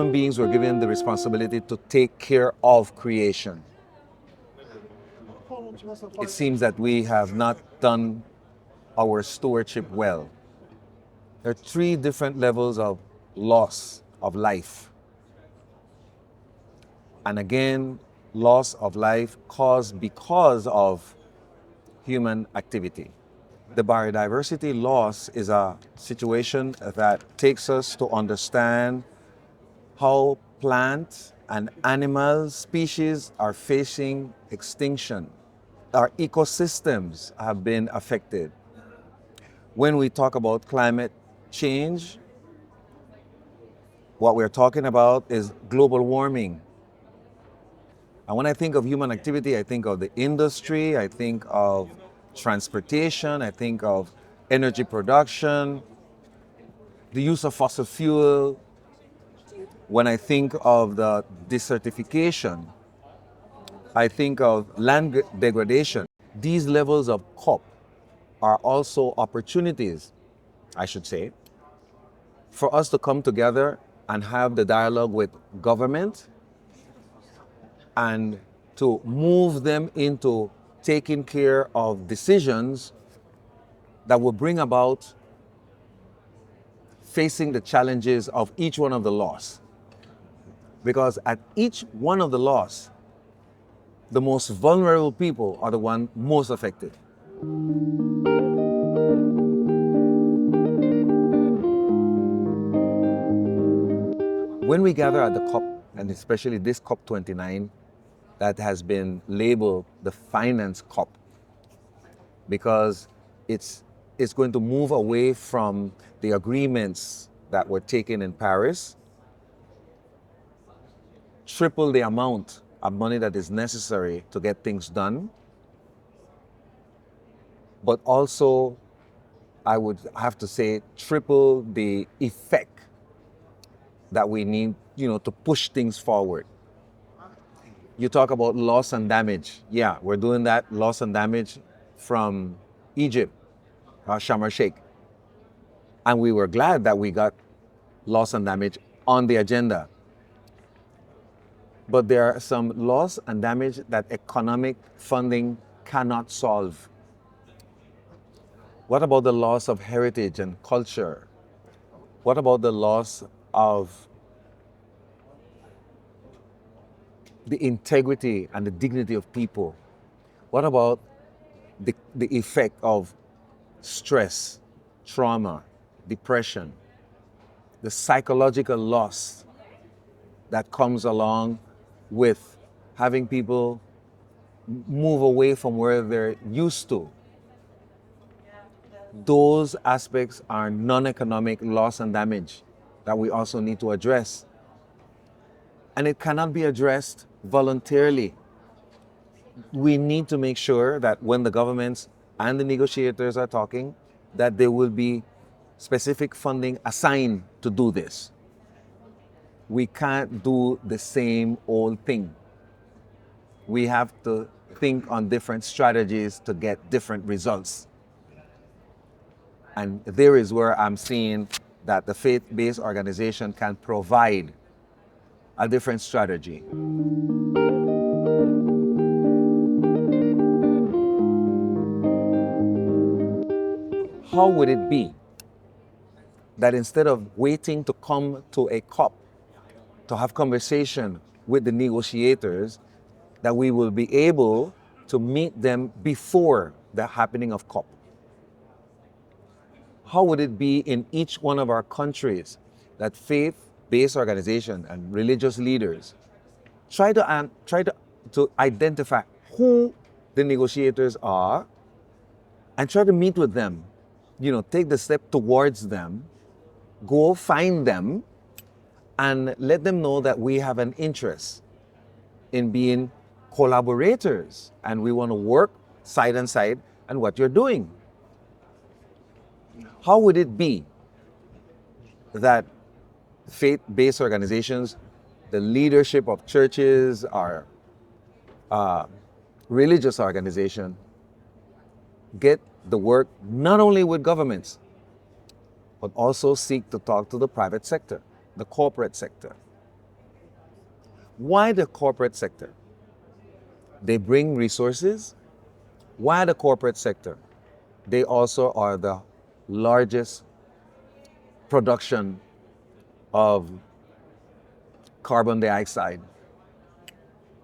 human beings were given the responsibility to take care of creation. It seems that we have not done our stewardship well. There are three different levels of loss of life. And again, loss of life caused because of human activity. The biodiversity loss is a situation that takes us to understand how plant and animal species are facing extinction. Our ecosystems have been affected. When we talk about climate change, what we're talking about is global warming. And when I think of human activity, I think of the industry, I think of transportation, I think of energy production, the use of fossil fuel. When I think of the desertification, I think of land degradation. These levels of COP are also opportunities, I should say, for us to come together and have the dialogue with government and to move them into taking care of decisions that will bring about facing the challenges of each one of the laws. Because at each one of the laws, the most vulnerable people are the ones most affected. When we gather at the COP, and especially this COP29, that has been labeled the finance COP, because it's going to move away from the agreements that were taken in Paris, triple the amount of money that is necessary to get things done, but also, I would have to say, triple the effect that we need, to push things forward. You talk about loss and damage. Yeah, we're doing that, loss and damage from Egypt, Sharm el-Sheikh. And we were glad that we got loss and damage on the agenda. But there are some loss and damage that economic funding cannot solve. What about the loss of heritage and culture? What about the loss of the integrity and the dignity of people? What about the effect of stress, trauma, depression, the psychological loss that comes along with having people move away from where they're used to? Those aspects are non-economic loss and damage that we also need to address. And it cannot be addressed voluntarily. We need to make sure that when the governments and the negotiators are talking, that there will be specific funding assigned to do this. We can't do the same old thing. We have to think on different strategies to get different results. And there is where I'm seeing that the faith-based organization can provide a different strategy. How would it be that instead of waiting to come to a COP to have conversation with the negotiators, that we will be able to meet them before the happening of COP? How would it be in each one of our countries that faith-based organizations and religious leaders try to identify who the negotiators are and try to meet with them, take the step towards them, go find them, and let them know that we have an interest in being collaborators and we want to work side and side on what you're doing. How would it be that faith-based organizations, the leadership of churches, our religious organization, get the work not only with governments, but also seek to talk to the private sector, the corporate sector, Why the corporate sector? They bring resources. Why the corporate sector? They also are the largest production of carbon dioxide.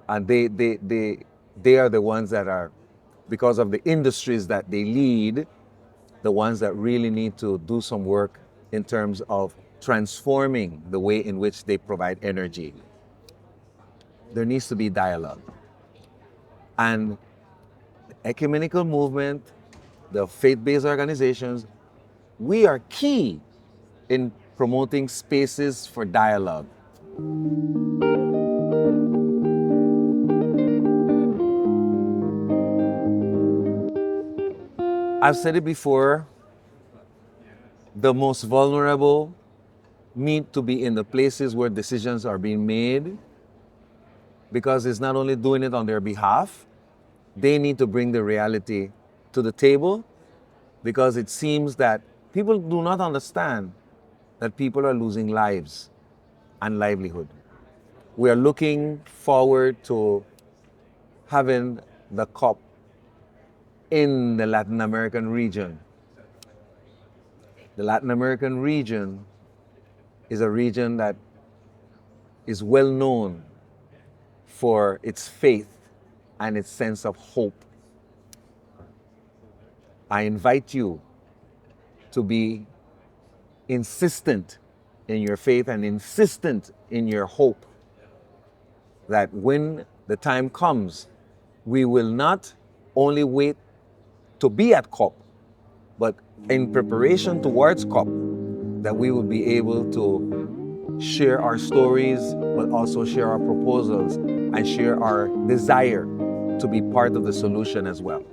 And they are the ones that are, because of the industries that they lead, the ones that really need to do some work in terms of transforming the way in which they provide energy. There needs to be dialogue. And the ecumenical movement, the faith-based organizations, we are key in promoting spaces for dialogue. I've said it before, the most vulnerable need to be in the places where decisions are being made, because it's not only doing it on their behalf, they need to bring the reality to the table, because it seems that people do not understand that people are losing lives and livelihood. We are looking forward to having the COP in the Latin American region. The Latin American region is a region that is well known for its faith and its sense of hope. I invite you to be insistent in your faith and insistent in your hope that when the time comes, we will not only wait to be at COP, but in preparation towards COP, that we will be able to share our stories, but also share our proposals and share our desire to be part of the solution as well.